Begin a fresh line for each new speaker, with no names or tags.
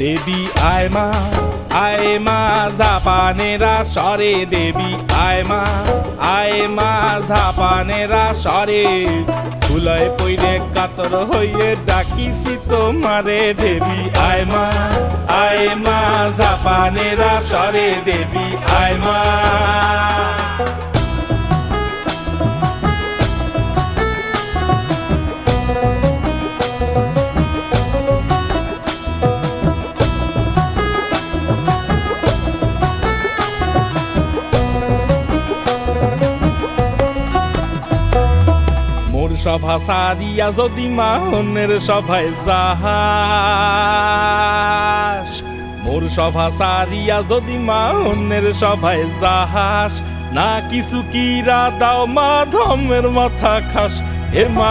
দেবী আয় মা জাপানেরা সরে, দেবী আয় মা জাপানেরা সরে, ধুলায় পইরে কাতর হইয়ে ডাকিছি তোমারে। দেবী আয় মা জাপানেরা সরে, দেবী আয় মা। মোর সভা সারিয়া যদি মাহনের সভায় যাহাস, মোর সভা সারিয়া যদি মাহনের সভায় যাহাস, না কিছু কিরা দাও মা ধমের মাথা খাস। হে মা